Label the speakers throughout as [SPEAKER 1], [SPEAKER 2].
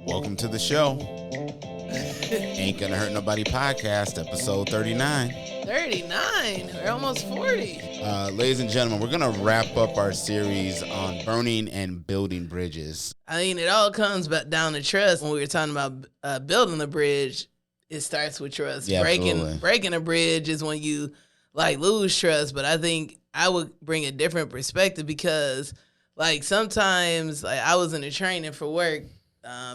[SPEAKER 1] Welcome to the show. Ain't Gonna Hurt Nobody podcast, episode 39.
[SPEAKER 2] 39? We're almost 40.
[SPEAKER 1] Ladies and gentlemen, we're going to wrap up our series on burning and building bridges.
[SPEAKER 2] I mean, it all comes back down to trust. When we were talking about building the bridge, it starts with trust.
[SPEAKER 1] Yeah,
[SPEAKER 2] breaking a bridge is when you lose trust. But I think I would bring a different perspective because sometimes I was in a training for work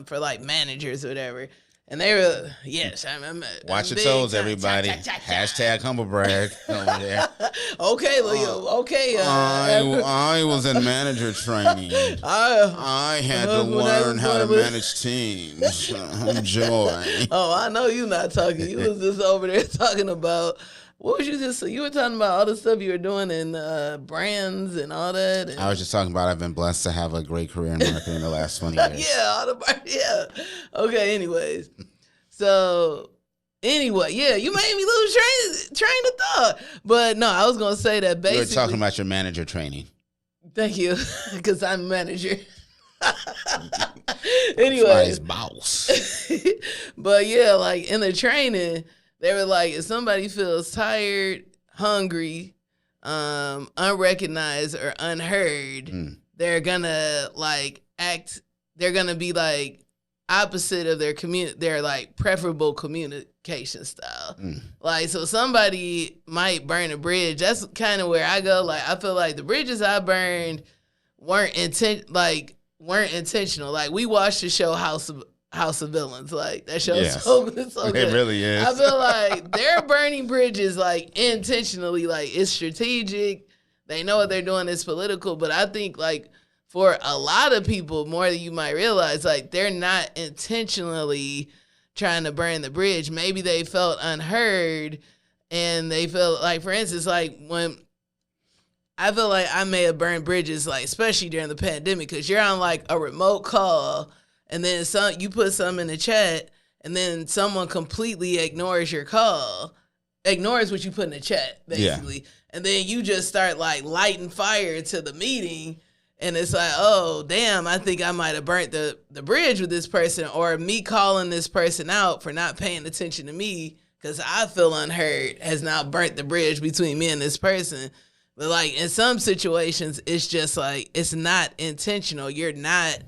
[SPEAKER 2] for managers or whatever. And they were, yes, I'm
[SPEAKER 1] watch your toes, everybody. Hashtag humble brag over there.
[SPEAKER 2] Okay, Leo. Okay.
[SPEAKER 1] I was in manager training. I had to learn how to manage teams. Joy.
[SPEAKER 2] Oh, I know you're not talking. You was just over there talking about, what was you were talking about all the stuff you were doing in brands and all that. And I
[SPEAKER 1] was just talking about I've been blessed to have a great career in marketing in the last 20 years.
[SPEAKER 2] Yeah. Okay, anyways. So, anyway, yeah, you made me lose train of thought. But no, I was going to say that basically.
[SPEAKER 1] You were talking about your manager training.
[SPEAKER 2] Thank you, because I'm a manager. Anyway.
[SPEAKER 1] Somebody's boss.
[SPEAKER 2] But yeah, in the training, they were like, if somebody feels tired, hungry, unrecognized, or unheard, they're gonna they're gonna be opposite of their preferable communication style. So somebody might burn a bridge. That's kind of where I go. I feel like the bridges I burned weren't intentional. We watched the show House of Villains. That show's so good.
[SPEAKER 1] It really is.
[SPEAKER 2] I feel like they're burning bridges intentionally. It's strategic. They know what they're doing. It's political. But I think for a lot of people, more than you might realize, they're not intentionally trying to burn the bridge. Maybe they felt unheard, and they felt for instance, when I feel like I may have burned bridges, especially during the pandemic, because you're on a remote call, and then you put something in the chat, and then someone completely ignores your call, ignores what you put in the chat, basically, and then you just start lighting fire to the meeting. And it's oh, damn, I think I might have burnt the bridge with this person, or me calling this person out for not paying attention to me because I feel unheard has now burnt the bridge between me and this person. But in some situations, it's just it's not intentional. You're not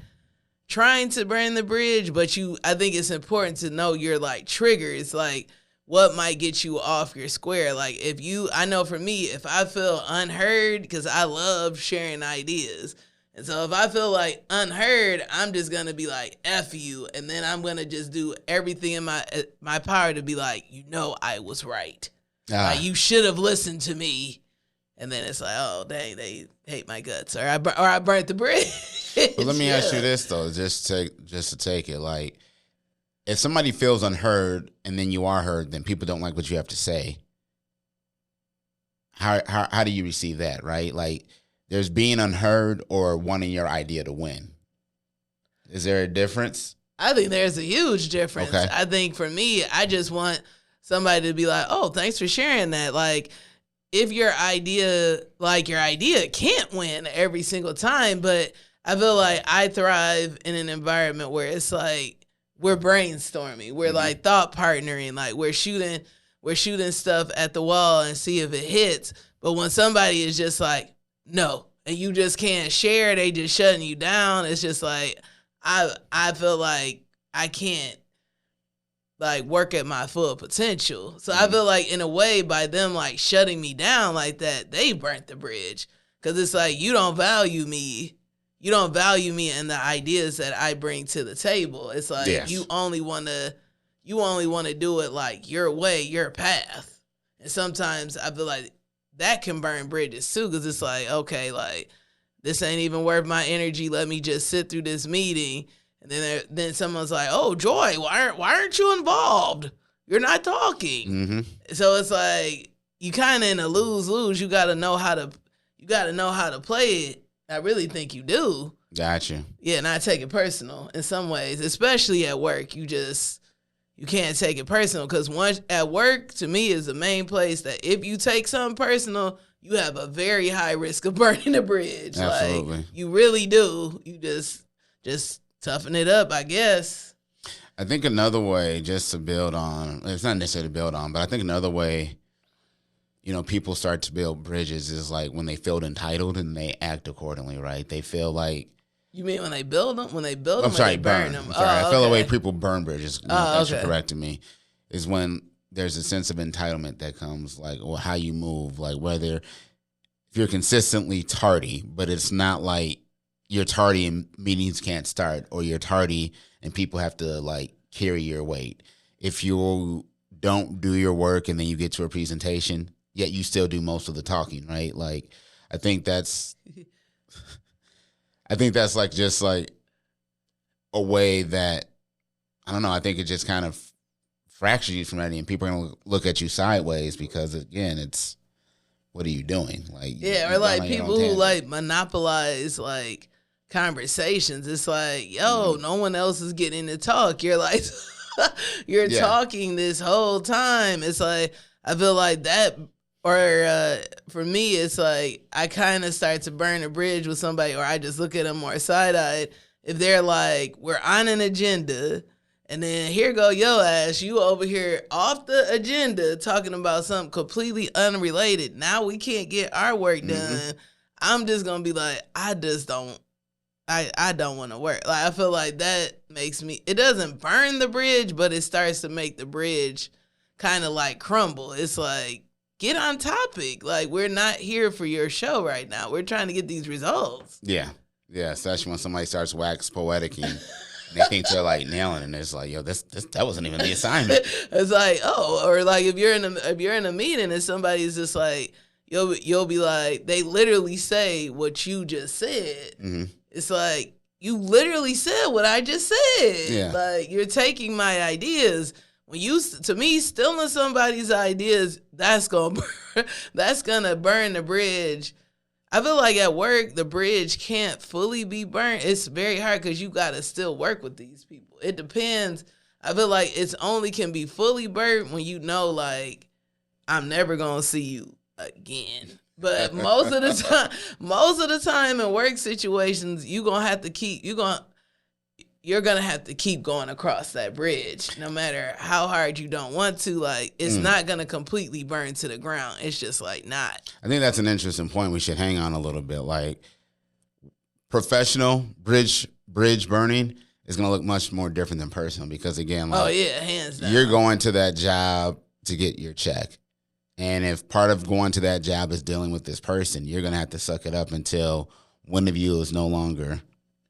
[SPEAKER 2] trying to burn the bridge, but I think it's important to know your triggers, what might get you off your square. I know for me, if I feel unheard, because I love sharing ideas. And so if I feel unheard, I'm just going to be F you. And then I'm going to just do everything in my power to be I was right. You should have listened to me. And then it's oh, dang, they hate my guts. Or I burnt the bridge.
[SPEAKER 1] But let me ask you this, though, just to take it. If somebody feels unheard and then you are heard, then people don't like what you have to say. How do you receive that, right? There's being unheard or wanting your idea to win. Is there a difference?
[SPEAKER 2] I think there's a huge difference. Okay. I think for me, I just want somebody to be oh, thanks for sharing that. If your idea can't win every single time, but I feel I thrive in an environment where it's we're brainstorming, we're thought partnering, we're shooting stuff at the wall and see if it hits. But when somebody is just no, and you just can't share, they just shutting you down. It's just I feel I can't work at my full potential. So I feel in a way, by them shutting me down that, they burnt the bridge. Cause it's you don't value me. You don't value me and the ideas that I bring to the table. It's yes. You only want to do it your way, your path. And then I feel that can burn bridges too, because it's okay, this ain't even worth my energy. Let me just sit through this meeting. And then someone's oh, Joy, why aren't you involved? You're not talking. Mm-hmm. So it's you kind of in a lose-lose. You got to know how to play it. I really think you do.
[SPEAKER 1] Gotcha.
[SPEAKER 2] Yeah, not take it personal in some ways, especially at work. You can't take it personal, because once at work, to me, is the main place that if you take something personal, you have a very high risk of burning a bridge.
[SPEAKER 1] Absolutely.
[SPEAKER 2] You really do. You just toughen it up, I guess.
[SPEAKER 1] I think another way, just to build on, it's not necessarily to build on, but I think another way, people start to build bridges is like when they feel entitled and they act accordingly, right? They feel like.
[SPEAKER 2] You mean when they build them? When they build them,
[SPEAKER 1] I'm sorry,
[SPEAKER 2] they burn them?
[SPEAKER 1] I'm sorry, I feel
[SPEAKER 2] okay.
[SPEAKER 1] the way people burn bridges. That's
[SPEAKER 2] okay.
[SPEAKER 1] correcting me. Is when there's a sense of entitlement that comes, like, or how you move, like whether if you're consistently tardy, but it's not like you're tardy and meetings can't start, or you're tardy and people have to like carry your weight. If you don't do your work and then you get to a presentation, yet you still do most of the talking, right? Like, I think that's like just like a way that, I don't know, I think it just kind of fractures you from that, and people are going to look at you sideways because, again, it's, what are you doing? Like,
[SPEAKER 2] or like people who like monopolize like conversations. It's like, yo, no one else is getting to talk. You're like, you're talking this whole time. It's like, I feel like that, or for me, it's like I kind of start to burn a bridge with somebody, or I just look at them more side-eyed if they're like, we're on an agenda, and then here go your ass, you over here off the agenda talking about something completely unrelated. Now we can't get our work done. I'm just gonna be like, I don't want to work. Like, I feel like that makes me, it doesn't burn the bridge, but it starts to make the bridge kind of like crumble. It's like, get on topic. Like, we're not here for your show right now. We're trying to get these results.
[SPEAKER 1] Yeah, especially when somebody starts wax poetic and they think they're like nailing it, and it's like, yo, that wasn't even the assignment.
[SPEAKER 2] It's like, or like if you're in a meeting and somebody's just like, you'll be like, they literally say what you just said. It's like, you literally said what I just said.
[SPEAKER 1] Yeah.
[SPEAKER 2] Like, you're taking my ideas. When to me, stealing somebody's ideas, that's gonna burn the bridge. I feel like at work, the bridge can't fully be burnt. It's very hard because you got to still work with these people. It depends. I feel like it's only can be fully burnt when you know, like, I'm never going to see you again. But most of the time in work situations, you're going to have to keep going across that bridge, no matter how hard you don't want to. Like, it's not going to completely burn to the ground. It's just like not.
[SPEAKER 1] I think that's an interesting point. We should hang on a little bit. Like, professional bridge burning is going to look much more different than personal because, again, like,
[SPEAKER 2] hands down.
[SPEAKER 1] You're going to that job to get your check. And if part of going to that job is dealing with this person, you're going to have to suck it up until one of you is no longer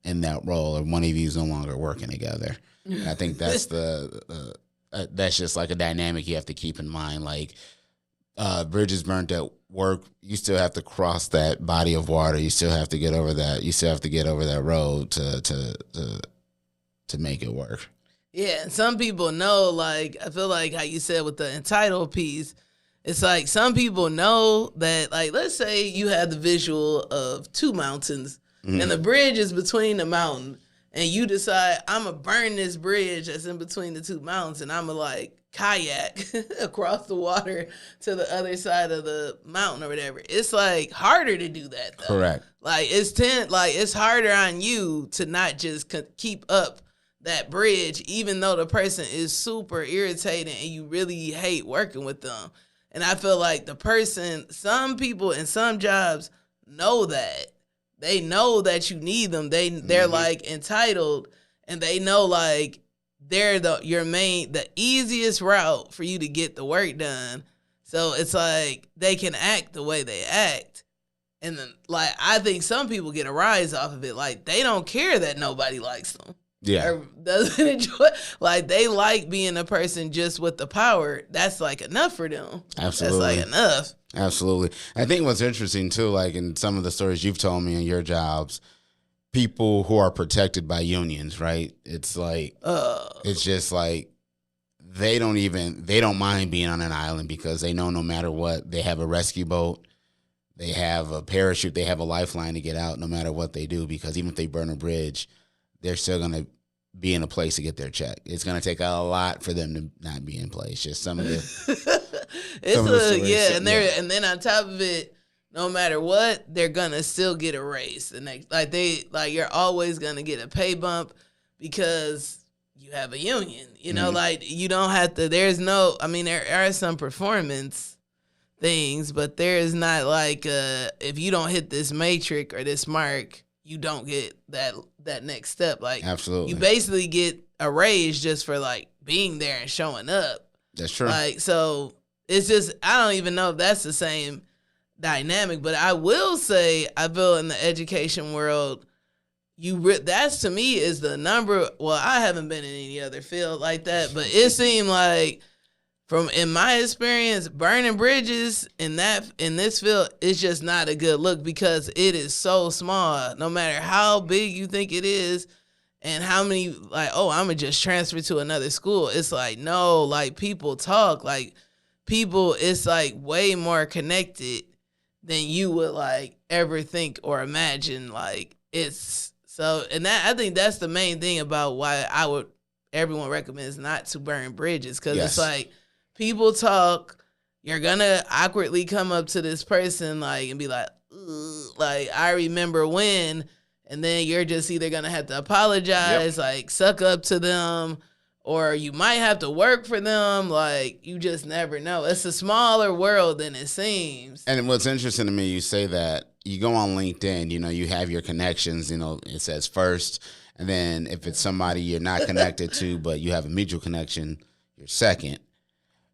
[SPEAKER 1] in that role, or one of you is no longer working together. And I think that's that's just like a dynamic you have to keep in mind. Like, bridges burnt at work, you still have to cross that body of water. You still have to get over that. You still have to get over that road to make it work.
[SPEAKER 2] Yeah, and some people know, like, I feel like how you said with the entitled piece, it's like some people know that, like, let's say you have the visual of two mountains, and the bridge is between the mountain, and you decide, I'm going to burn this bridge that's in between the two mountains, and I'm going to, like, kayak across the water to the other side of the mountain or whatever. It's, like, harder to do that, though.
[SPEAKER 1] Correct.
[SPEAKER 2] Like, it's harder on you to not just keep up that bridge, even though the person is super irritating and you really hate working with them. And I feel like some people in some jobs know that. They know that you need them. They're like entitled, and they know like they're the easiest route for you to get the work done. So it's like they can act the way they act. And then, like, I think some people get a rise off of it. Like, they don't care that nobody likes them.
[SPEAKER 1] Yeah.
[SPEAKER 2] Or doesn't enjoy, like, they like being a person just with the power. That's like enough for them.
[SPEAKER 1] Absolutely.
[SPEAKER 2] That's like enough.
[SPEAKER 1] Absolutely. I think what's interesting too, like in some of the stories you've told me in your jobs, people who are protected by unions, right? It's like, it's just like, they don't mind being on an island because they know no matter what, they have a rescue boat, they have a parachute, they have a lifeline to get out no matter what they do, because even if they burn a bridge, they're still going to be in a place to get their check. It's going to take a lot for them to not be in place. Just some of the...
[SPEAKER 2] and then on top of it, no matter what, they're going to still get a raise. And you're always going to get a pay bump because you have a union. You know, like you don't have to. There's no. I mean, there are some performance things, but there is not like if you don't hit this matrix or this mark, you don't get that next step. Like,
[SPEAKER 1] absolutely,
[SPEAKER 2] you basically get a raise just for like being there and showing up.
[SPEAKER 1] That's true.
[SPEAKER 2] Like, so it's just, I don't even know if that's the same dynamic, but I will say I feel in the education world, that's to me is the number. Well, I haven't been in any other field like that, but it seemed like in my experience, burning bridges in this field is just not a good look because it is so small. No matter how big you think it is, and how many like, oh, I'm gonna just transfer to another school. It's like, no, like people talk, like people. It's like way more connected than you would like ever think or imagine. Like it's so, and that I think that's the main thing about why everyone recommends not to burn bridges because It's like people talk. You're gonna awkwardly come up to this person like and be like, I remember when. And then you're just either going to have to apologize, like suck up to them, or you might have to work for them. Like, you just never know. It's a smaller world than it seems.
[SPEAKER 1] And what's interesting to me, you say that you go on LinkedIn, you know, you have your connections, you know, it says first. And then if it's somebody you're not connected to, but you have a mutual connection, you're second.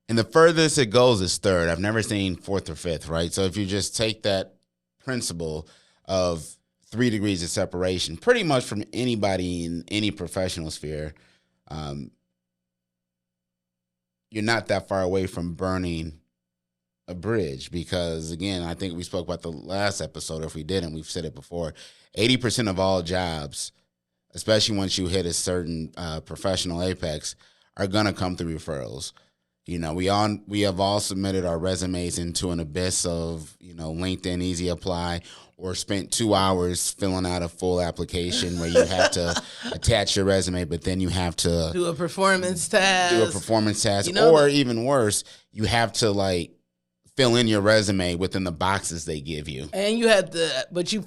[SPEAKER 1] And the furthest it goes is third. I've never seen fourth or fifth, right? So if you just take that principle of 3 degrees of separation, pretty much from anybody in any professional sphere, you're not that far away from burning a bridge because, again, I think we spoke about the last episode. If we didn't, we've said it before. 80% of all jobs, especially once you hit a certain professional apex, are going to come through referrals. You know, we have all submitted our resumes into an abyss of, you know, LinkedIn Easy Apply, or spent 2 hours filling out a full application where you have to attach your resume, but then you have to
[SPEAKER 2] do a performance task.
[SPEAKER 1] You know, or even worse, you have to like fill in your resume within the boxes they give you.
[SPEAKER 2] And you have to, but you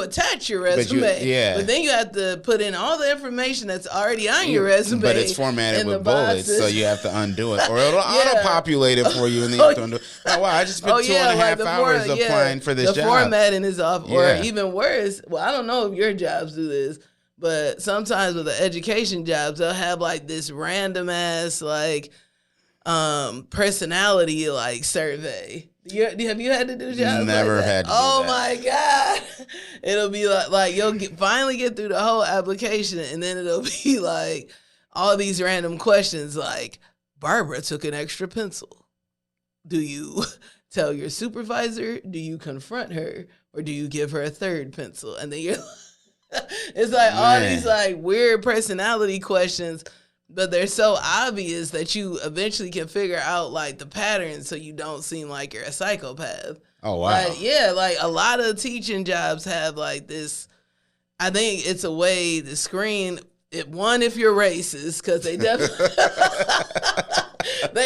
[SPEAKER 2] attach your resume. But then you have to put in all the information that's already on your resume.
[SPEAKER 1] But it's formatted with bullets, so you have to undo it. Or it'll auto-populate it for you, and then you have to undo it. Oh, wow, I just spent 2.5 hours applying for this job.
[SPEAKER 2] The formatting is off. Or even worse, well, I don't know if your jobs do this, but sometimes with the education jobs, they'll have like this random ass like personality like survey. Have you had to do jobs?
[SPEAKER 1] Never
[SPEAKER 2] like that?
[SPEAKER 1] had to.
[SPEAKER 2] Oh
[SPEAKER 1] do that.
[SPEAKER 2] My god! It'll be like you'll finally get through the whole application, and then it'll be like all these random questions like, Barbara took an extra pencil. Do you tell your supervisor? Do you confront her, or do you give her a third pencil? And then you're it's like all these like weird personality questions. But they're so obvious that you eventually can figure out like the patterns, so you don't seem like you're a psychopath.
[SPEAKER 1] Oh wow!
[SPEAKER 2] Like, yeah, like a lot of teaching jobs have like this. I think it's a way to screen it. One, if you're racist, because they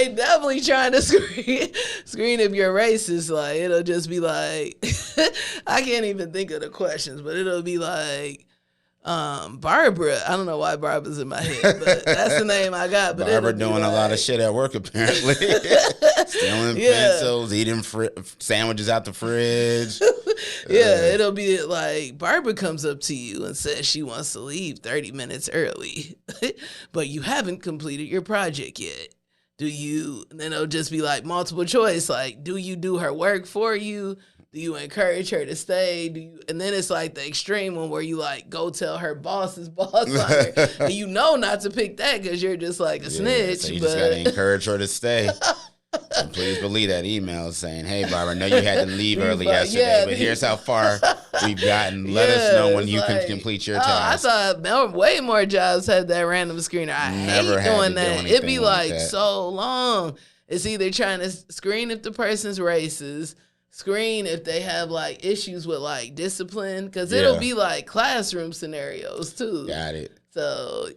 [SPEAKER 2] definitely trying to screen if you're racist. Like it'll just be like I can't even think of the questions, but it'll be like. Barbara, I don't know why Barbara's in my head, but that's the name I got. But
[SPEAKER 1] Barbara doing a lot of shit at work apparently. Stealing pencils, eating sandwiches out the fridge.
[SPEAKER 2] It'll be like Barbara comes up to you and says she wants to leave 30 minutes early, but you haven't completed your project yet. Do you? And then it'll just be like multiple choice, like, do you do her work for you? Do you encourage her to stay? And then it's like the extreme one where you like go tell her boss's boss on her. And you know not to pick that because you're just like a snitch.
[SPEAKER 1] So you just got to encourage her to stay. And please believe that email saying, hey, Barbara, I know you had to leave early yesterday, but here's how far we've gotten. Let us know when you can complete your task.
[SPEAKER 2] I thought way more jobs had that random screener. I
[SPEAKER 1] never
[SPEAKER 2] hate doing that. It'd be like
[SPEAKER 1] that.
[SPEAKER 2] So long. It's either trying to screen if the person's racist, screen if they have like issues with like discipline, because it'll be like classroom scenarios too.
[SPEAKER 1] Got it.
[SPEAKER 2] So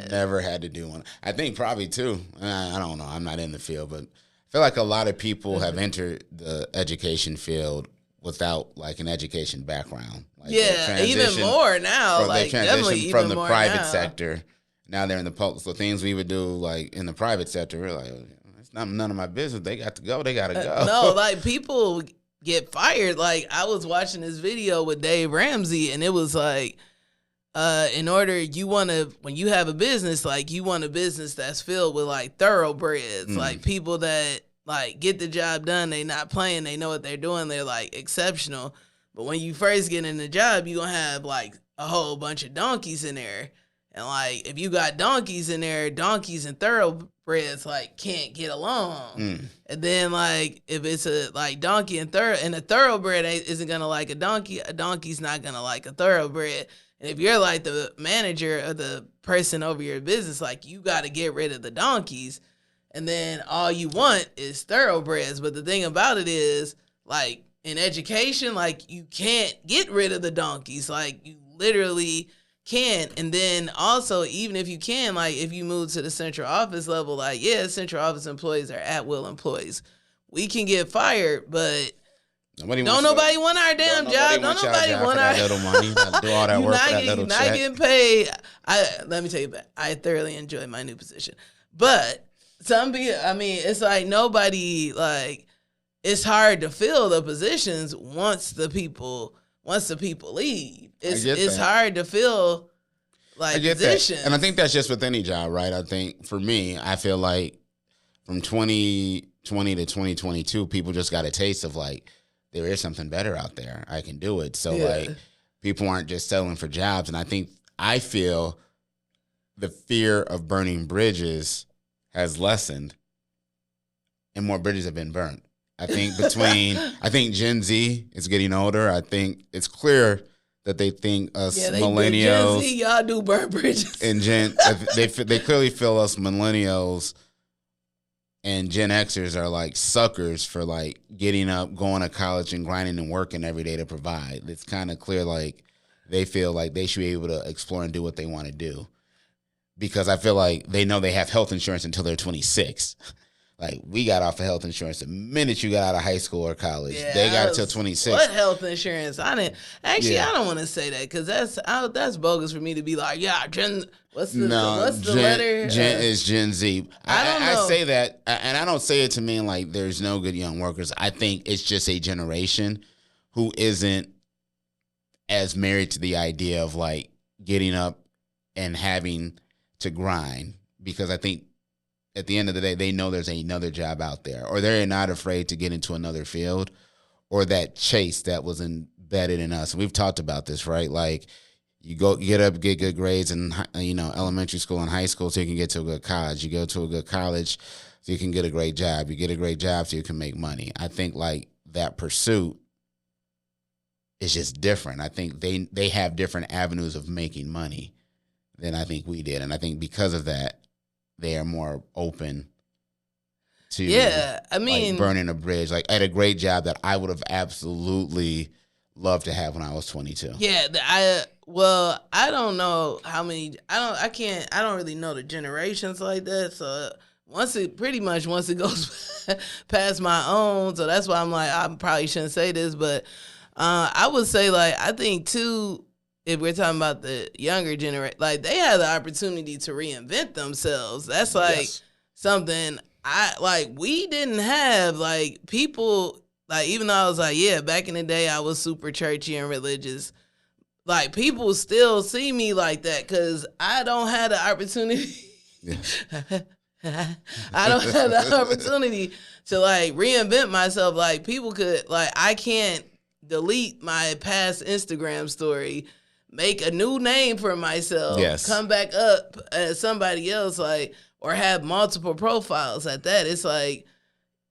[SPEAKER 1] never had to do one. I think probably too. I don't know. I'm not in the field, but I feel like a lot of people have entered the education field without like an education background. Like
[SPEAKER 2] even more now.
[SPEAKER 1] They transition from the private sector. Now they're in the public. So things we would do like in the private sector, we're like, it's not none of my business. They got to go. They got to go.
[SPEAKER 2] No, like people get fired. Like I was watching this video with Dave Ramsey, and it was like, in order when you have a business, like you want a business that's filled with like thoroughbreds, like people that like get the job done. They not playing. They know what they're doing. They're like exceptional. But when you first get in the job, you gonna have like a whole bunch of donkeys in there. And like if you got donkeys in there, donkeys and thoroughbreds like can't get along. And then like if it's a like donkey and a thoroughbred isn't gonna like a donkey's not gonna like a thoroughbred. And if you're like the manager or the person over your business, like you got to get rid of the donkeys, and then all you want is thoroughbreds. But the thing about it is, like in education, like you can't get rid of the donkeys. Like you literally can't. And then also, even if you can, like if you move to the central office level, like yeah, central office employees are at-will employees. We can get fired, but nobody want our damn job. Don't nobody want our
[SPEAKER 1] little money. Do all that work for that little check.
[SPEAKER 2] Not getting paid. Let me tell you, I thoroughly enjoy my new position. But some people, I mean, it's like nobody like. It's hard to fill the positions once the people leave. It's hard to fill like positions.
[SPEAKER 1] That. And I think that's just with any job, right? I think for me, I feel like from 2020 to 2022, people just got a taste of like there is something better out there. I can do it. So like people aren't just settling for jobs. And I feel the fear of burning bridges has lessened and more bridges have been burnt. I think Gen Z is getting older. I think it's clear that they think us millennials.
[SPEAKER 2] Gen Z, y'all do burn bridges.
[SPEAKER 1] And they clearly feel us millennials and Gen Xers are like suckers for like getting up, going to college and grinding and working every day to provide. It's kind of clear like they feel like they should be able to explore and do what they want to do. Because I feel like they know they have health insurance until they're 26. Like, we got off of health insurance the minute you got out of high school or college. Yeah, they got until 26.
[SPEAKER 2] What health insurance? I don't want to say that because that's bogus for me to be like, yeah, what's the letter?
[SPEAKER 1] Gen is Gen Z.
[SPEAKER 2] I don't know.
[SPEAKER 1] I say that, and I don't say it to mean like there's no good young workers. I think it's just a generation who isn't as married to the idea of like getting up and having to grind, because I think at the end of the day, they know there's another job out there, or they're not afraid to get into another field, or that chase that was embedded in us. We've talked about this, right? Like you get good grades in elementary school and high school so you can get to a good college. You go to a good college so you can get a great job. You get a great job so you can make money. I think like that pursuit is just different. I think they have different avenues of making money than I think we did, and I think because of that, they are more open to like burning a bridge. Like I had a great job that I would have absolutely loved to have when I was 22.
[SPEAKER 2] Yeah, I don't know how many. I don't really know the generations like that. So once it goes past my own, so that's why I'm like I probably shouldn't say this, but I would say like I think too. If we're talking about the younger generation, like they had the opportunity to reinvent themselves. That's like something we didn't have. Like people, like even though I was like, yeah, back in the day I was super churchy and religious. Like people still see me like that because I don't have the opportunity. I don't have the opportunity to like reinvent myself. Like people could, like I can't delete my past Instagram story, make a new name for myself, come back up as somebody else, like, or have multiple profiles at that. It's like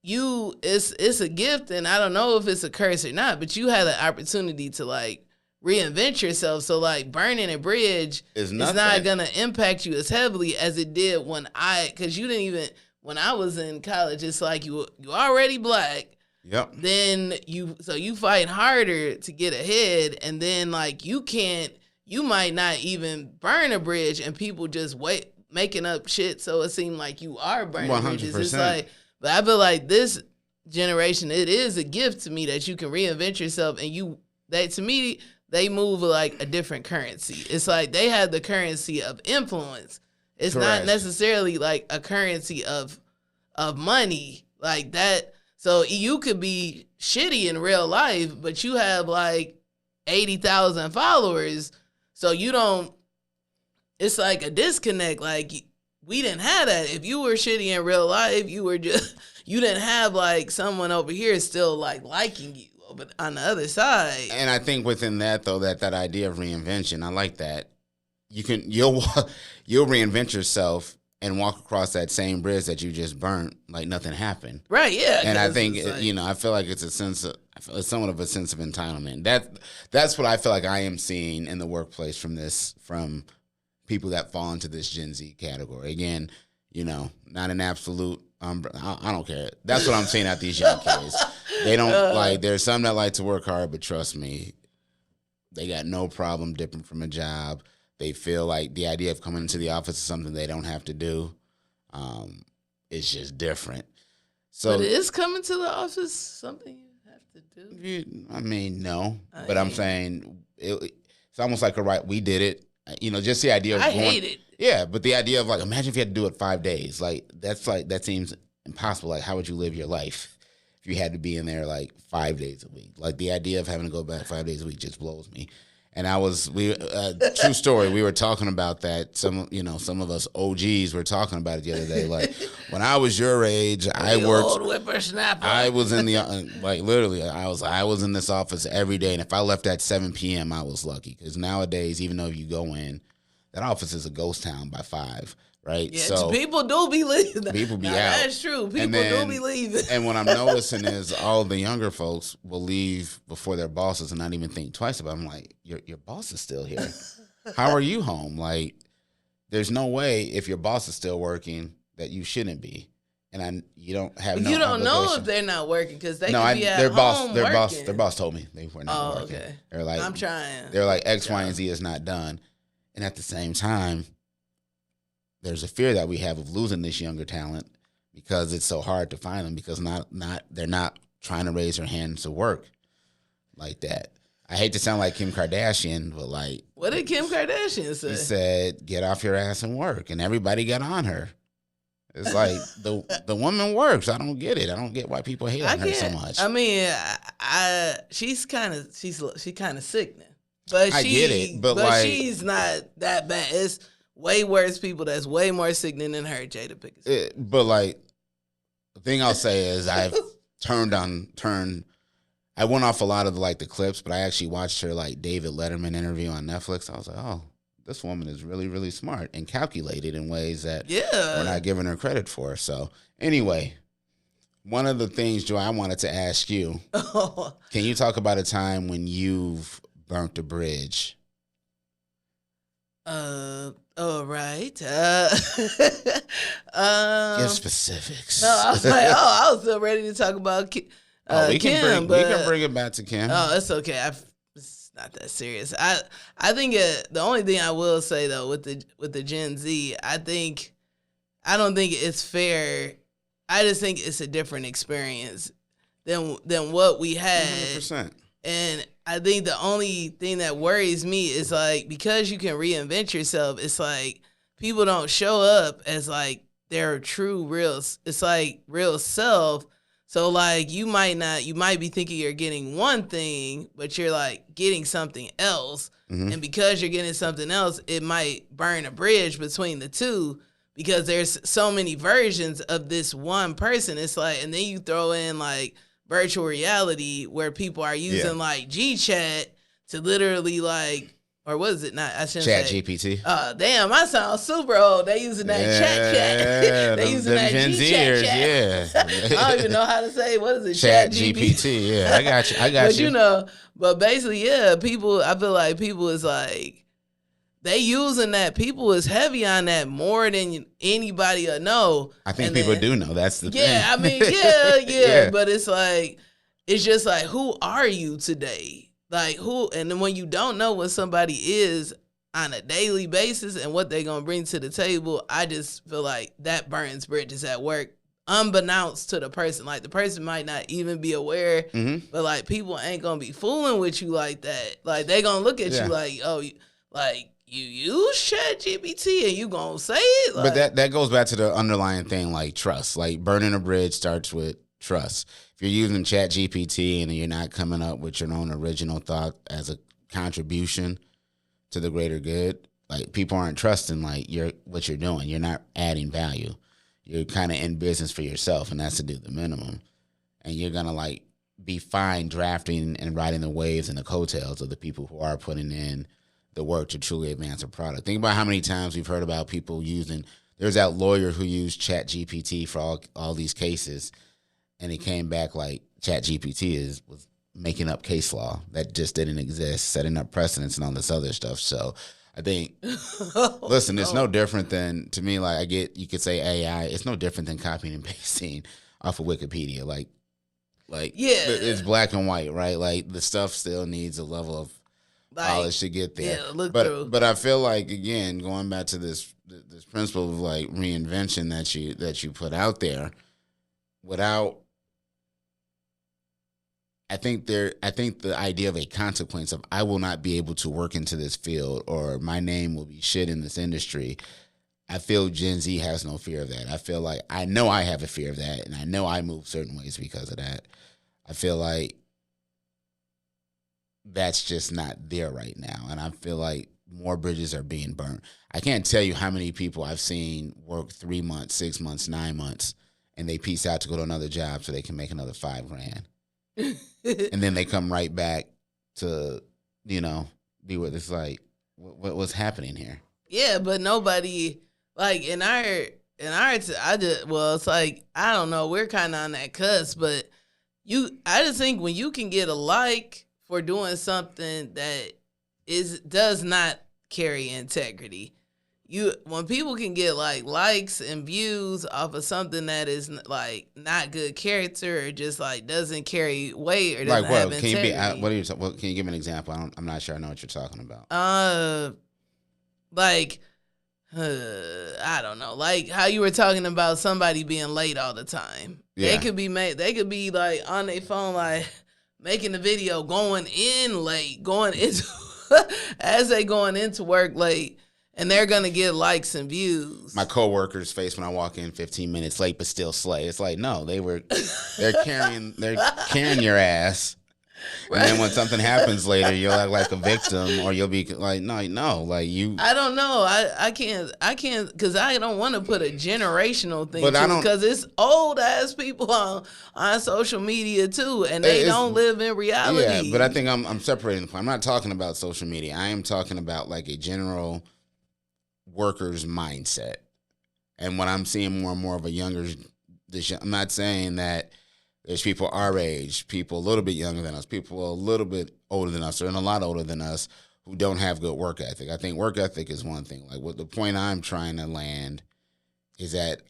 [SPEAKER 2] it's a gift, and I don't know if it's a curse or not, but you had the opportunity to like reinvent yourself. So like burning a bridge is not gonna impact you as heavily as it did when I was in college. It's like you already black.
[SPEAKER 1] Yep.
[SPEAKER 2] Then you fight harder to get ahead, and then like you might not even burn a bridge, and people just making up shit so it seemed like you are burning 100%. Bridges. It's like, but I feel like this generation, it is a gift to me that you can reinvent yourself, and to me they move like a different currency. It's like they have the currency of influence. It's
[SPEAKER 1] Correct.
[SPEAKER 2] not necessarily like a currency of money like that. So you could be shitty in real life, but you have like 80,000 followers. So you don't, it's like a disconnect. Like we didn't have that. If you were shitty in real life, you didn't have like someone over here still like liking you. But on the other side.
[SPEAKER 1] And I think within that though, that idea of reinvention, I like that. You'll reinvent yourself and walk across that same bridge that you just burnt like nothing happened.
[SPEAKER 2] Right, yeah.
[SPEAKER 1] And I think, I feel like it's somewhat of a sense of entitlement. That's what I feel like I am seeing in the workplace from people that fall into this Gen Z category. Again, not an absolute, I don't care. That's what I'm seeing at these young kids. They don't there's some that like to work hard, but trust me, they got no problem dipping from a job. They feel like the idea of coming into the office is something they don't have to do. It's just different. So,
[SPEAKER 2] but is coming to the office something you have to do?
[SPEAKER 1] I mean, no. But I'm saying it's almost like we did it. Just the idea of
[SPEAKER 2] hate it.
[SPEAKER 1] Yeah, but the idea of like, imagine if you had to do it 5 days. That seems impossible. Like, how would you live your life if you had to be in there like 5 days a week? Like, the idea of having to go back 5 days a week just blows me. And true story, we were talking about that. Some of us OGs were talking about it the other day. Like, when I was your age, I worked.
[SPEAKER 2] Old whippersnapper.
[SPEAKER 1] I was in the, literally, I was in this office every day. And if I left at 7 p.m., I was lucky. Because nowadays, even though you go in, that office is a ghost town by 5. Right?
[SPEAKER 2] Yeah,
[SPEAKER 1] so
[SPEAKER 2] people do be leaving.
[SPEAKER 1] People be out.
[SPEAKER 2] That's true. People do be leaving.
[SPEAKER 1] And what I'm noticing is all the younger folks will leave before their bosses and not even think twice about it. I'm like, your boss is still here. How are you home? Like, there's no way if your boss is still working that you shouldn't be. And you don't have no
[SPEAKER 2] You don't know
[SPEAKER 1] obligation.
[SPEAKER 2] if they're not working because they could be at home working.
[SPEAKER 1] Their boss told me they were not working.
[SPEAKER 2] Okay.
[SPEAKER 1] They're like,
[SPEAKER 2] I'm trying.
[SPEAKER 1] They're like, X, Y, and Z is not done. And at the same time, there's a fear that we have of losing this younger talent because it's so hard to find them because they're not trying to raise their hands to work like that. I hate to sound like Kim Kardashian, but like,
[SPEAKER 2] what did Kim Kardashian say?
[SPEAKER 1] She said, "Get off your ass and work," and everybody got on her. It's like the woman works. I don't get it. I don't get why people hate on her so much.
[SPEAKER 2] I mean, she's kind of sick now, but
[SPEAKER 1] I get it. But like,
[SPEAKER 2] she's not that bad. It's way worse people that's way more sickening than her, Jada Pinkett.
[SPEAKER 1] But like, the thing I'll say is I've I went off a lot of the clips, but I actually watched her David Letterman interview on Netflix. I was like, oh, this woman is really, really smart and calculated in ways that we're not giving her credit for. So anyway, one of the things, Joy, I wanted to ask you, can you talk about a time when you've burnt a bridge?
[SPEAKER 2] All right.
[SPEAKER 1] Give specifics.
[SPEAKER 2] No, I was like, I was still ready to talk about Kim.
[SPEAKER 1] We can bring it back to Kim.
[SPEAKER 2] Oh, it's okay. It's not that serious. I think the only thing I will say though with the Gen Z, I don't think it's fair. I just think it's a different experience than what we had.
[SPEAKER 1] 100%.
[SPEAKER 2] And I think the only thing that worries me is because you can reinvent yourself, it's people don't show up as their true real self. So you might be thinking you're getting one thing, but you're getting something else. Mm-hmm. And because you're getting something else, it might burn a bridge between the two because there's so many versions of this one person. It's and then you throw in virtual reality where people are using GChat to literally or what is it? Not I shouldn't
[SPEAKER 1] Chat
[SPEAKER 2] say.
[SPEAKER 1] GPT.
[SPEAKER 2] Damn, I sound super old. They using that chat. They using that GChat chat. I don't even know how to say what is it?
[SPEAKER 1] Chat GPT. Yeah, I got you.
[SPEAKER 2] But but basically, people. I feel like people is they using that. People is heavy on that more than anybody will know.
[SPEAKER 1] I think people do know. That's the thing.
[SPEAKER 2] Yeah, I mean, yeah. But it's just who are you today? Who? And then when you don't know what somebody is on a daily basis and what they're gonna bring to the table, I just feel like that burns bridges at work, unbeknownst to the person. The person might not even be aware, but people ain't gonna be fooling with you like that. They gonna look at you you use ChatGPT and you gonna say it.
[SPEAKER 1] But that goes back to the underlying thing, like trust. Like burning a bridge starts with trust. If you're using ChatGPT and you're not coming up with your own original thought as a contribution to the greater good, like people aren't trusting like what you're doing. You're not adding value. You're kind of in business for yourself, and that's to do the minimum. And you're gonna like be fine drafting and riding the waves and the coattails of the people who are putting in the work to truly advance a product. Think about how many times we've heard about people using. There's that lawyer who used ChatGPT for all these cases, and it came back like ChatGPT was making up case law that just didn't exist, setting up precedents and all this other stuff. So I think, listen, it's no different than, to me, like you could say AI, it's no different than copying and pasting off of Wikipedia. Like yeah, it's black and white, right? Like the stuff still needs a level of polish to get there.
[SPEAKER 2] Yeah,
[SPEAKER 1] but I feel like, again, going back to this principle of like reinvention that you put out there, I think the idea of a consequence of I will not be able to work into this field or my name will be shit in this industry. I feel Gen Z has no fear of that. I feel like I know I have a fear of that, and I know I move certain ways because of that. I feel like that's just not there right now, and I feel like more bridges are being burnt. I can't tell you how many people I've seen work 3 months, 6 months, 9 months, and they peace out to go to another job so they can make another $5,000. And then they come right back to, be with it's like, what's happening here?
[SPEAKER 2] Yeah, but nobody, like, it's like, I don't know, we're kind of on that cusp, but I just think when you can get a like for doing something that does not carry integrity, when people can get like likes and views off of something that is like not good character or just like doesn't carry weight or doesn't have integrity.
[SPEAKER 1] Can you give me an example? I'm not sure I know what you're talking about.
[SPEAKER 2] I don't know, like how you were talking about somebody being late all the time. Yeah. They could be like on their phone, like making the video going into as they going into work late. And they're going to get likes and views.
[SPEAKER 1] My coworker's face when I walk in 15 minutes late, but still slay. It's like, no, they're carrying your ass. Right. And then when something happens later, you'll act like a victim, or you'll be like, no, like you.
[SPEAKER 2] I don't know. I can't, because I don't want to put a generational thing because it's old ass people on social media too, and they don't live in reality.
[SPEAKER 1] Yeah, but I think I'm separating the point. I'm not talking about social media. I am talking about like a general workers' mindset. And when I'm seeing more and more of I'm not saying that there's people our age, people a little bit younger than us, people a little bit older than us, or a lot older than us, who don't have good work ethic. I think work ethic is one thing. Like, what the point I'm trying to land is that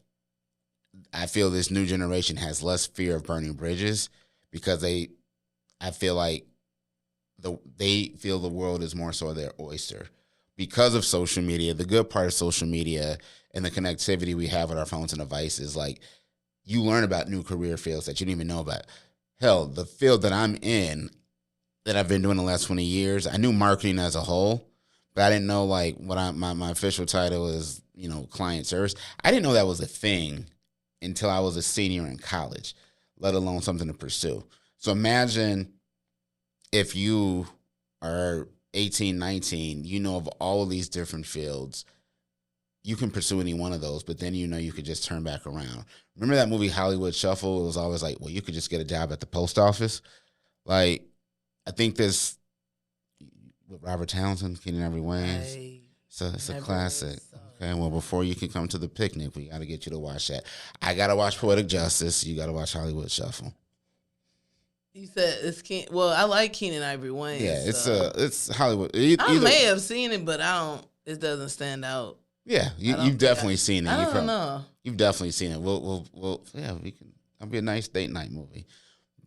[SPEAKER 1] I feel this new generation has less fear of burning bridges because I feel like they feel the world is more so their oyster. Because of social media, the good part of social media and the connectivity we have with our phones and devices, like, you learn about new career fields that you didn't even know about. Hell, the field that I'm in, that I've been doing the last 20 years, I knew marketing as a whole, but I didn't know like my official title is, client service. I didn't know that was a thing until I was a senior in college, let alone something to pursue. So imagine if you are 18, 19, you know of all of these different fields. You can pursue any one of those, but then you could just turn back around. Remember that movie Hollywood Shuffle? It was always like, well, you could just get a job at the post office. Like, I think this with Robert Townsend, Keenan Ivory Wayans. It's a classic. Okay, well, before you can come to the picnic, we got to get you to watch that. I got to watch Poetic Justice. You got to watch Hollywood Shuffle.
[SPEAKER 2] You said it's I like Keenan Ivory Wayans. Yeah,
[SPEAKER 1] it's Hollywood.
[SPEAKER 2] I may have seen it, but it doesn't stand out.
[SPEAKER 1] Yeah, you've definitely seen it.
[SPEAKER 2] I don't know.
[SPEAKER 1] You've definitely seen it. We'll we can. It'll be a nice date night movie.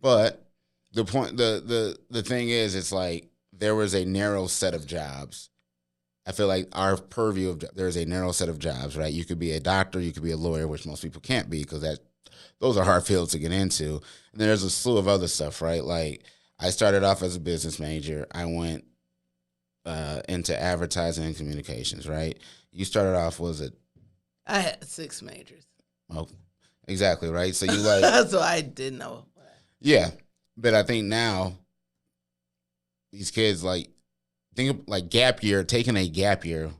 [SPEAKER 1] But the point, the thing is, it's like there was a narrow set of jobs. I feel like our purview of there's a narrow set of jobs, right? You could be a doctor, you could be a lawyer, which most people can't be because those are hard fields to get into. And there's a slew of other stuff, right? Like, I started off as a business major. I went into advertising and communications, right? You started off, was it?
[SPEAKER 2] I had 6 majors.
[SPEAKER 1] Oh, exactly, right? So you like...
[SPEAKER 2] So I didn't know.
[SPEAKER 1] Yeah, but I think now these kids, like, think of like gap year, taking a gap year.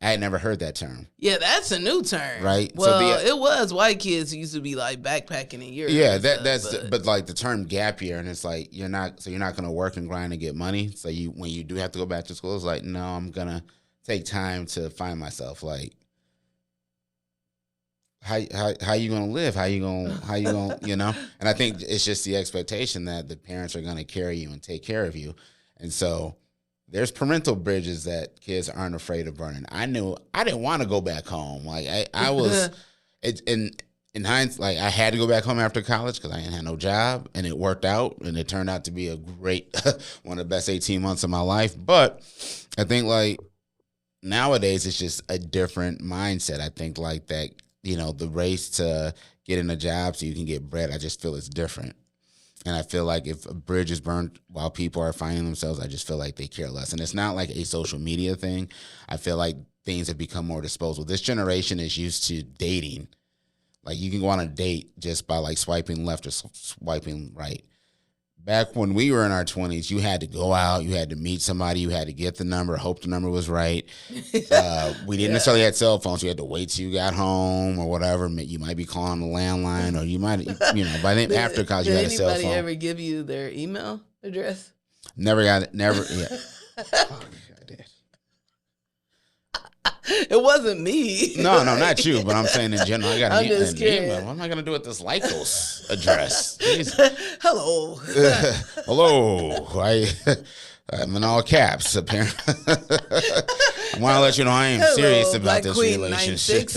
[SPEAKER 1] I had never heard that term.
[SPEAKER 2] Yeah, that's a new term.
[SPEAKER 1] Right?
[SPEAKER 2] Well, it was white kids who used to be like backpacking in Europe.
[SPEAKER 1] Yeah, but like the term gap year, and it's like you're not going to work and grind to get money. So when you do have to go back to school, it's like, no, I'm going to take time to find myself. Like, how you going to live? How you going to, you know? And I think it's just the expectation that the parents are going to carry you and take care of you. And so there's parental bridges that kids aren't afraid of burning. I knew I didn't want to go back home. Like I was, in hindsight, like I had to go back home after college because I didn't have no job, and it worked out, and it turned out to be a great, one of the best 18 months of my life. But I think like nowadays it's just a different mindset. I think like that, you know, the race to getting a job so you can get bread, I just feel it's different. And I feel like if a bridge is burned while people are finding themselves, I just feel like they care less. And it's not like a social media thing. I feel like things have become more disposable. This generation is used to dating. Like you can go on a date just by like swiping left or swiping right. Back when we were in our 20s, you had to go out, you had to meet somebody, you had to get the number, hope the number was right. We didn't necessarily have cell phones. You had to wait till you got home or whatever. You might be calling the landline, or you might, you know, by then after college you had a cell phone.
[SPEAKER 2] Did anybody ever give you their email address?
[SPEAKER 1] Never got it. Never. Yeah. Oh, I did.
[SPEAKER 2] It wasn't me.
[SPEAKER 1] No, not you, but I'm saying in general. I got an email. What am I going to do with this Lycos address?
[SPEAKER 2] Hello.
[SPEAKER 1] Hello. I'm in all caps, apparently. I want to let you know I am serious about
[SPEAKER 2] Black
[SPEAKER 1] this
[SPEAKER 2] Queen
[SPEAKER 1] relationship.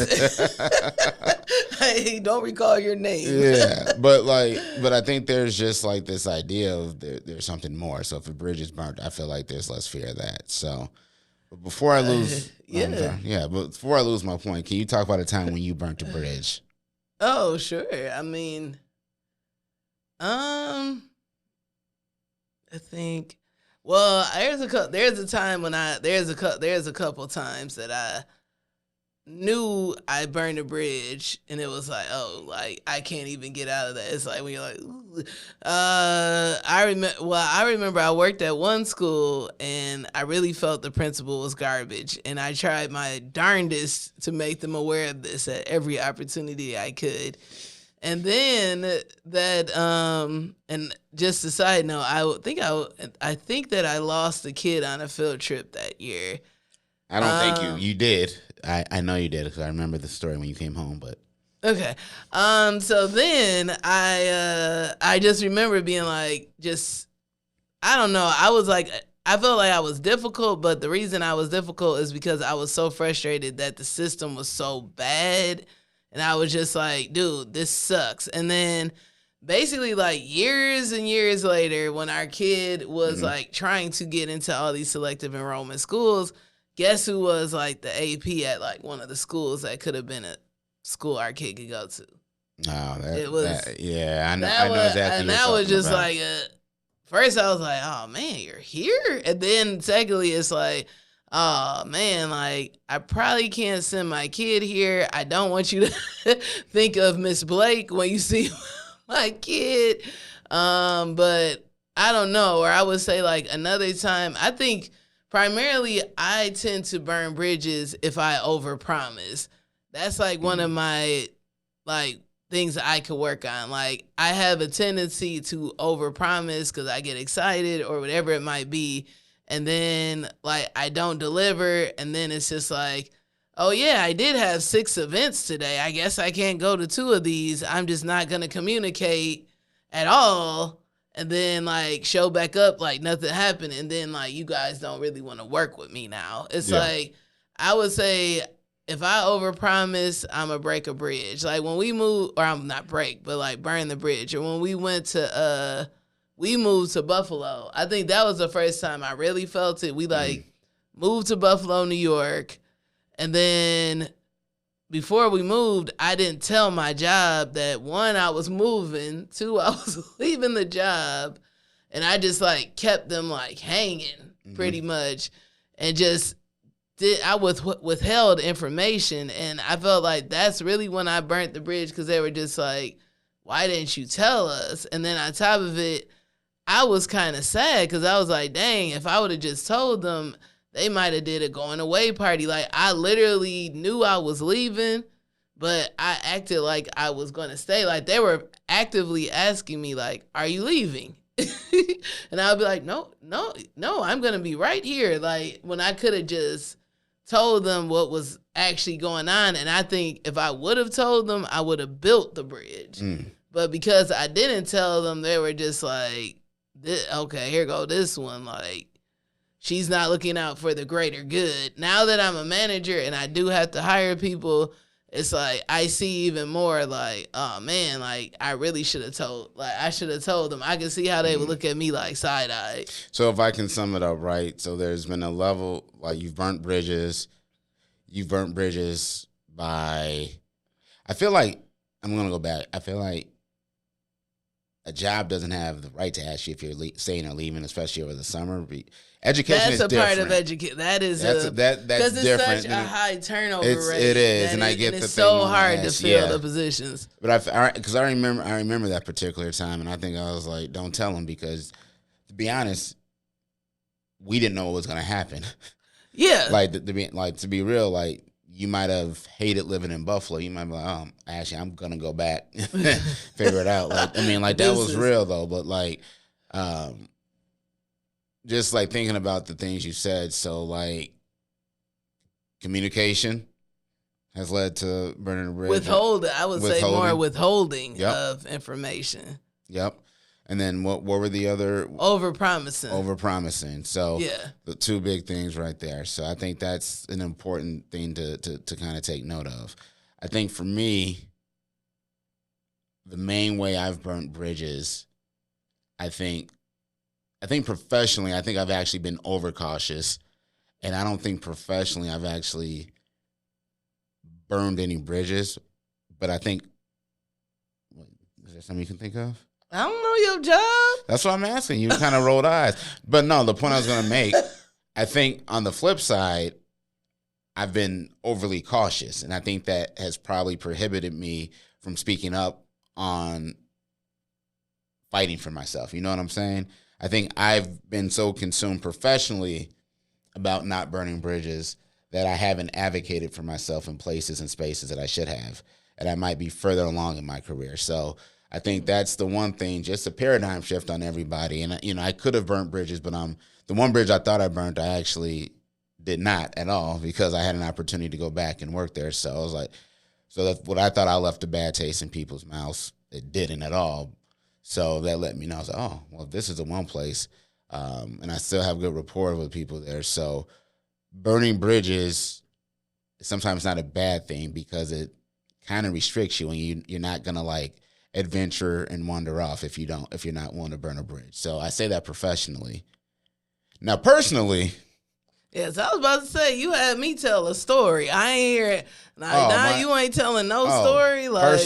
[SPEAKER 2] I don't recall your name.
[SPEAKER 1] Yeah, but I think there's just like this idea of there's something more. So if a bridge is burnt, I feel like there's less fear of that. So, but before I lose, but before I lose my point, can you talk about a time when you burnt a bridge?
[SPEAKER 2] Oh, sure. I mean, I think. Well, there's a couple times that I knew I burned a bridge, and it was like, oh, like I can't even get out of that. It's like when you're like, ooh. I remember I worked at one school, and I really felt the principal was garbage, and I tried my darndest to make them aware of this at every opportunity I could. And then and just a side note, I think that I lost a kid on a field trip that year.
[SPEAKER 1] I don't think you did. I know you did because I remember the story when you came home. But
[SPEAKER 2] okay, so then I just remember being like, I don't know. I was like, I felt like I was difficult, but the reason I was difficult is because I was so frustrated that the system was so bad. And I was just like, dude, this sucks. And then basically like years and years later, when our kid was like trying to get into all these selective enrollment schools, guess who was like the AP at like one of the schools that could have been a school our kid could go to?
[SPEAKER 1] Oh,
[SPEAKER 2] I know exactly. And that was just like, first I was like, oh man, you're here. And then secondly, it's like, oh man, like I probably can't send my kid here. I don't want you to think of Miss Blake when you see my kid. But I don't know. Or I would say like another time, I think primarily I tend to burn bridges if I overpromise. That's like one of my like things I could work on. Like I have a tendency to overpromise because I get excited or whatever it might be. And then, like, I don't deliver, and then it's just like, oh, yeah, I did have 6 events today. I guess I can't go to 2 of these. I'm just not going to communicate at all. And then, like, show back up like nothing happened. And then, like, you guys don't really want to work with me now. It's like, I would say if I overpromise, I'm going to break a bridge. Like, when we move, or I'm not break, but, like, burn the bridge. Or when we went to, we moved to Buffalo. I think that was the first time I really felt it. We moved to Buffalo, New York. And then before we moved, I didn't tell my job that 1, I was moving, 2, I was leaving the job. And I just like kept them like hanging pretty much. and just withheld information. And I felt like that's really when I burnt the bridge, because they were just like, why didn't you tell us? And then on top of it, I was kind of sad because I was like, dang, if I would have just told them, they might have did a going away party. Like, I literally knew I was leaving, but I acted like I was going to stay. Like, they were actively asking me, like, are you leaving? And I'd be like, no, I'm going to be right here. Like, when I could have just told them what was actually going on. And I think if I would have told them, I would have built the bridge. But because I didn't tell them, they were just like, okay, here go this one. Like, she's not looking out for the greater good. Now that I'm a manager and I do have to hire people, it's like I see even more like, oh man, like I really should have told. Like, I should have told them. I can see how they would look at me like side-eyed.
[SPEAKER 1] So if I can sum it up, right? So there's been a level, like you've burnt bridges by, I feel like, I'm going to go back. I feel like a job doesn't have the right to ask you if you're staying or leaving, especially over the summer. Education is different. That's a part of education.
[SPEAKER 2] That is
[SPEAKER 1] that's different.
[SPEAKER 2] Because it's such a high turnover rate.
[SPEAKER 1] It is, and I get the thing.
[SPEAKER 2] It's so hard to fill the positions.
[SPEAKER 1] But I remember that particular time, and I think I was like, don't tell them, because to be honest, we didn't know what was going to happen.
[SPEAKER 2] Yeah.
[SPEAKER 1] Like to be real, like, you might have hated living in Buffalo. You might be like, oh, actually, I'm going to go back, figure it out. Like, I mean, like, that was real, though. But, like, just, like, thinking about the things you said. So, like, communication has led to burning the bridge.
[SPEAKER 2] I would say more withholding of information.
[SPEAKER 1] Yep. And then what were the other?
[SPEAKER 2] Overpromising.
[SPEAKER 1] So the two big things right there. So I think that's an important thing to kind of take note of. I think for me, the main way I've burnt bridges, I think professionally, I think I've actually been overcautious. And I don't think professionally I've actually burned any bridges. But I think, is there something you can think of?
[SPEAKER 2] I don't know your job.
[SPEAKER 1] That's what I'm asking. You kind of rolled eyes. But no, the point I was going to make, I think on the flip side, I've been overly cautious. And I think that has probably prohibited me from speaking up on fighting for myself. You know what I'm saying? I think I've been so consumed professionally about not burning bridges that I haven't advocated for myself in places and spaces that I should have. And I might be further along in my career. So I think that's the one thing, just a paradigm shift on everybody. And, you know, I could have burnt bridges, but the one bridge I thought I burnt, I actually did not at all, because I had an opportunity to go back and work there. So I was like, that's what I thought I left a bad taste in people's mouths. It didn't at all. So that let me know. I was like, oh, well, this is the one place. And I still have good rapport with people there. So burning bridges is sometimes not a bad thing, because it kind of restricts you, and you're not going to like adventure and wander off if you're not willing to burn a bridge. So I say that professionally. Now, personally.
[SPEAKER 2] Yes, I was about to say, you had me tell a story. I ain't hear it. You ain't telling no story. Like,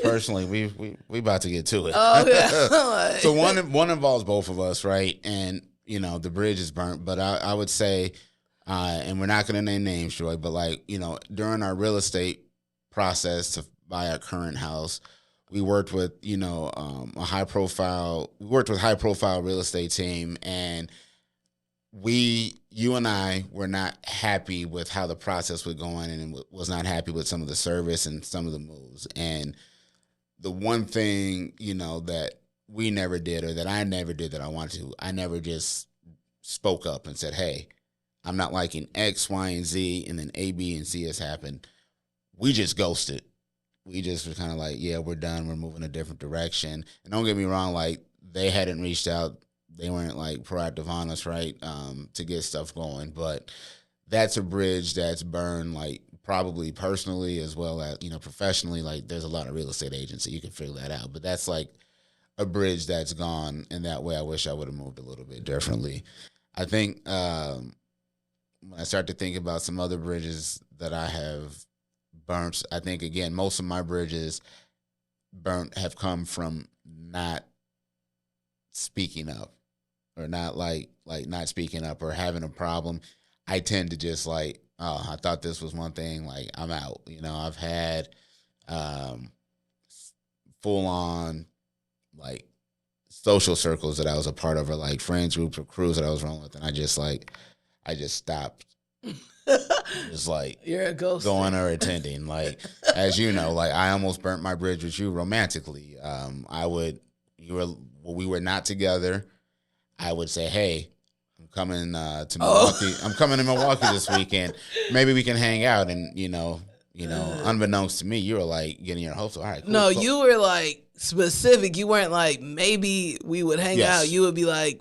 [SPEAKER 1] personally, we about to get to it.
[SPEAKER 2] Okay.
[SPEAKER 1] So one involves both of us, right? And, you know, the bridge is burnt. But I would say, and we're not going to name names, Joy, but like, you know, during our real estate process to buy our current house, we worked with, you know, high profile real estate team, and you and I were not happy with how the process was going, and was not happy with some of the service and some of the moves. And the one thing, you know, that we never did, or that I never did that I wanted to, I never just spoke up and said, hey, I'm not liking X, Y, and Z, and then A, B, and C has happened. We just ghosted. We just were kind of like, yeah, we're done. We're moving a different direction. And don't get me wrong, like, they hadn't reached out. They weren't like proactive on us, right, to get stuff going. But that's a bridge that's burned, like, probably personally as well as, you know, professionally. Like, there's a lot of real estate agents, so you can figure that out. But that's like a bridge that's gone. In that way, I wish I would have moved a little bit differently. I think when I start to think about some other bridges that I have burnt, I think, again, most of my bridges burnt have come from not speaking up or not like not speaking up or having a problem, I tend to just like, oh, I thought this was one thing, like I'm out. You know, I've had full on like social circles that I was a part of, or like friends groups or crews that I was rolling with, and I just stopped. Just like
[SPEAKER 2] you're a ghost
[SPEAKER 1] going or attending. Like, as you know, like I almost burnt my bridge with you romantically. We were not together. I would say, hey, I'm coming to Milwaukee. I'm coming to Milwaukee this weekend. Maybe we can hang out. And unbeknownst to me, you were like getting your hopes. All right, cool.
[SPEAKER 2] No, you were like specific. You weren't like maybe we would hang out. You would be like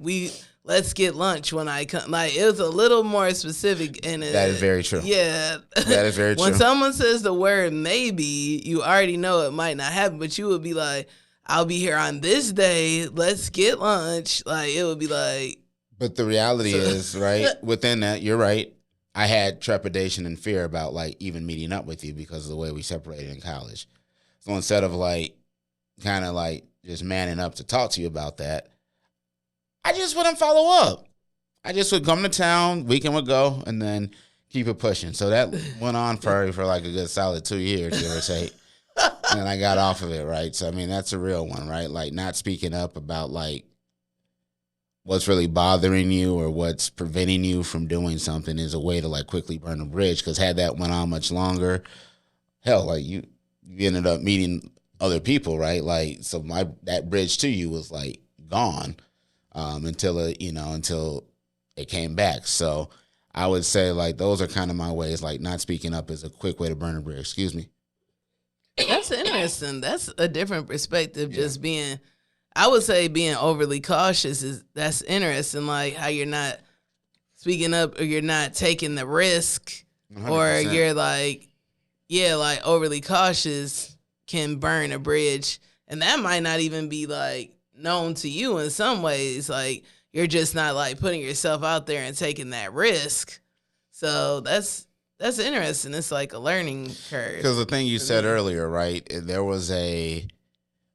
[SPEAKER 2] let's get lunch when I come. Like it was a little more specific. And
[SPEAKER 1] that is very true.
[SPEAKER 2] Yeah,
[SPEAKER 1] that is very true.
[SPEAKER 2] When someone says the word maybe, you already know it might not happen. But you would be like, I'll be here on this day. Let's get lunch. Like it would be like.
[SPEAKER 1] But the reality is, right, within that, you're right. I had trepidation and fear about like even meeting up with you because of the way we separated in college. So instead of like kind of like just manning up to talk to you about that, I just wouldn't follow up. I just would come to town, weekend would go, and then keep it pushing. So that went on for like a good solid 2 years, give or take. And I got off of it, right? So I mean, that's a real one, right? Like not speaking up about like what's really bothering you or what's preventing you from doing something is a way to like quickly burn a bridge. Because had that went on much longer, hell, like you ended up meeting other people, right? Like so, that bridge to you was like gone until it came back. So I would say like those are kind of my ways. Like not speaking up is a quick way to burn a bridge. Excuse me.
[SPEAKER 2] That's interesting. That's a different perspective. Yeah. Just being. I would say being overly cautious that's interesting, like how you're not speaking up or you're not taking the risk 100%. Or you're like, like overly cautious can burn a bridge. And that might not even be like known to you in some ways. Like you're just not like putting yourself out there and taking that risk. So that's interesting. It's like a learning curve.
[SPEAKER 1] Because the thing you said earlier, right? There was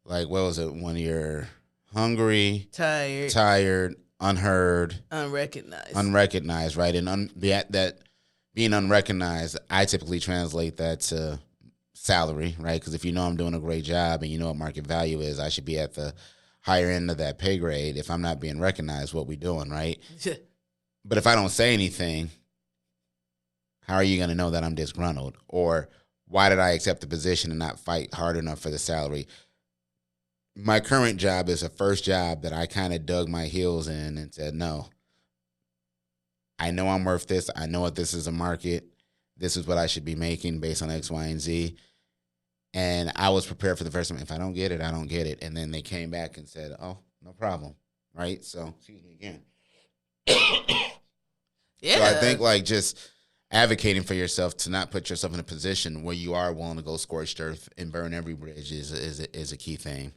[SPEAKER 1] what was it when you're hungry, tired, unheard, unrecognized, right? And that being unrecognized, I typically translate that to salary, right? Because if you know I'm doing a great job and you know what market value is, I should be at the higher end of that pay grade. If I'm not being recognized, what we doing, right? But if I don't say anything, how are you going to know that I'm disgruntled? Or why did I accept the position and not fight hard enough for the salary? My current job is the first job that I kind of dug my heels in and said, no, I know I'm worth this. I know what this is a market. This is what I should be making based on X, Y, and Z. And I was prepared for the first time. If I don't get it, I don't get it. And then they came back and said, oh, no problem. Right? So, excuse me again.
[SPEAKER 2] Yeah.
[SPEAKER 1] So I think like just advocating for yourself to not put yourself in a position where you are willing to go scorched earth and burn every bridge is a key thing.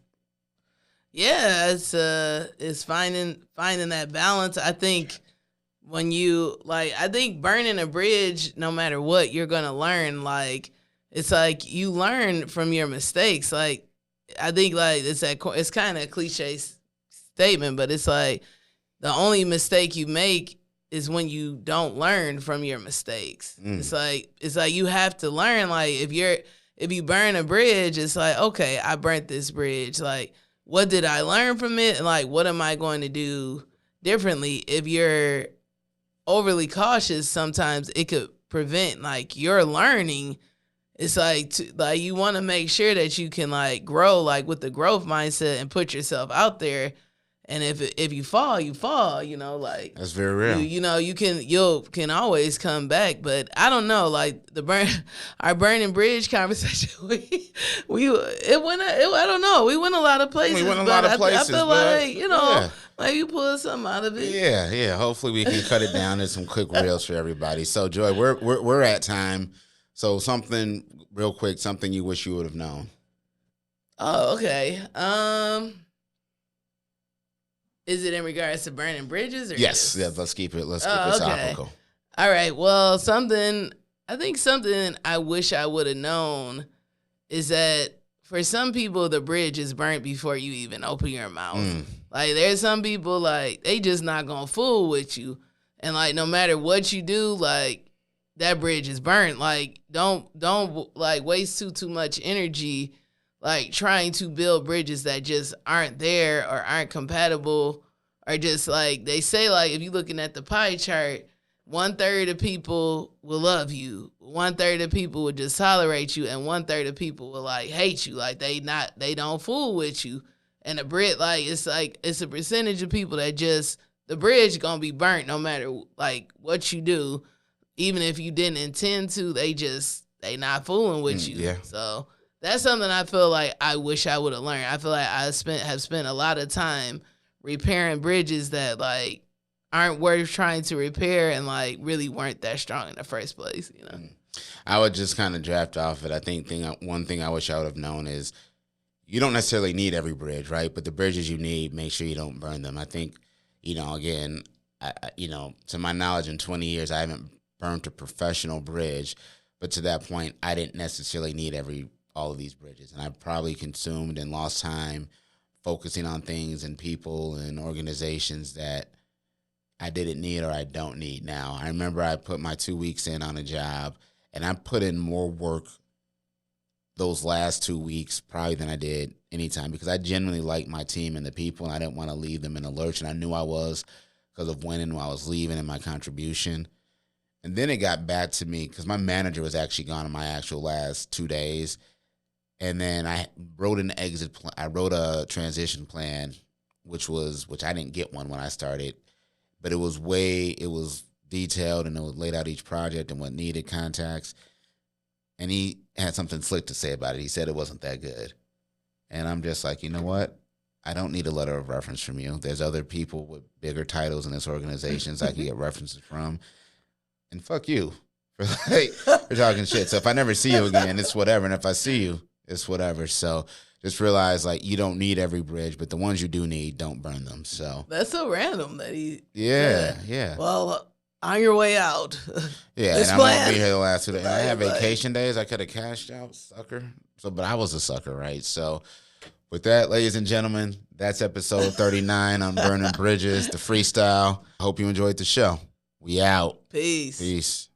[SPEAKER 2] Yeah, it's finding that balance. I think when I think burning a bridge, no matter what, you're gonna learn. Like it's like you learn from your mistakes. Like I think like it's kind of a cliche statement, but it's like the only mistake you make is when you don't learn from your mistakes. It's like you have to learn. Like if you burn a bridge, it's like, okay, I burnt this bridge. Like, what did I learn from it? And like, what am I going to do differently? If you're overly cautious, sometimes it could prevent like your learning. It's like you want to make sure that you can like grow like with the growth mindset and put yourself out there. And if you fall, you fall, like
[SPEAKER 1] that's very real.
[SPEAKER 2] You can always come back. But I don't know, like our burning bridge conversation, I don't know. We went a lot of places. I feel like, like you pull something out of it.
[SPEAKER 1] Yeah. Hopefully we can cut it down to some quick reels for everybody. So Joy, we're at time. So something real quick, something you wish you would have known.
[SPEAKER 2] Oh, okay. Is it in regards to burning bridges? Or
[SPEAKER 1] yes. Yeah, let's keep it topical.
[SPEAKER 2] All right. Well, something I wish I would have known is that for some people, the bridge is burnt before you even open your mouth. Like, there's some people, like, they just not gonna fool with you. And, like, no matter what you do, like, that bridge is burnt. Like, don't like, waste too much energy, like, trying to build bridges that just aren't there or aren't compatible, or just, like, they say, like, if you're looking at the pie chart, 1/3 of people will love you, 1/3 of people will just tolerate you, and 1/3 of people will, like, hate you. Like, they don't fool with you. And the bridge, like, it's a percentage of people that just, the bridge gonna be burnt no matter, like, what you do. Even if you didn't intend to, they not fooling with you.
[SPEAKER 1] Yeah.
[SPEAKER 2] So that's something I feel like I wish I would have learned. I feel like I have spent a lot of time repairing bridges that, like, aren't worth trying to repair and, like, really weren't that strong in the first place, you know?
[SPEAKER 1] I would just kind of draft off it. I think one thing I wish I would have known is you don't necessarily need every bridge, right? But the bridges you need, make sure you don't burn them. I think, again, to my knowledge, in 20 years, I haven't burnt a professional bridge. But to that point, I didn't necessarily need all of these bridges. And I probably consumed and lost time focusing on things and people and organizations that I didn't need or I don't need now. I remember I put my 2 weeks in on a job, and I put in more work those last 2 weeks probably than I did anytime, because I genuinely liked my team and the people, and I didn't want to leave them in a lurch, and I knew I was, because of when I was leaving and my contribution. And then it got back to me because my manager was actually gone in my actual last 2 days. And then I wrote an exit plan. I wrote a transition plan, which I didn't get one when I started, but it was detailed, and it laid out each project and what needed contacts. And he had something slick to say about it. He said it wasn't that good. And I'm just like, you know what? I don't need a letter of reference from you. There's other people with bigger titles in this organization I can get references from. And fuck you for talking shit. So if I never see you again, it's whatever. And if I see you, it's whatever. So just realize, like, you don't need every bridge, but the ones you do need, don't burn them. So
[SPEAKER 2] that's so random that he.
[SPEAKER 1] Yeah.
[SPEAKER 2] Well, on your way out.
[SPEAKER 1] Yeah, and I'm gonna be here the last 2 days. I have vacation days. I could have cashed out, sucker. But I was a sucker, right? So with that, ladies and gentlemen, that's episode 39 on Burning Bridges, the freestyle. Hope you enjoyed the show. We out.
[SPEAKER 2] Peace.
[SPEAKER 1] Peace.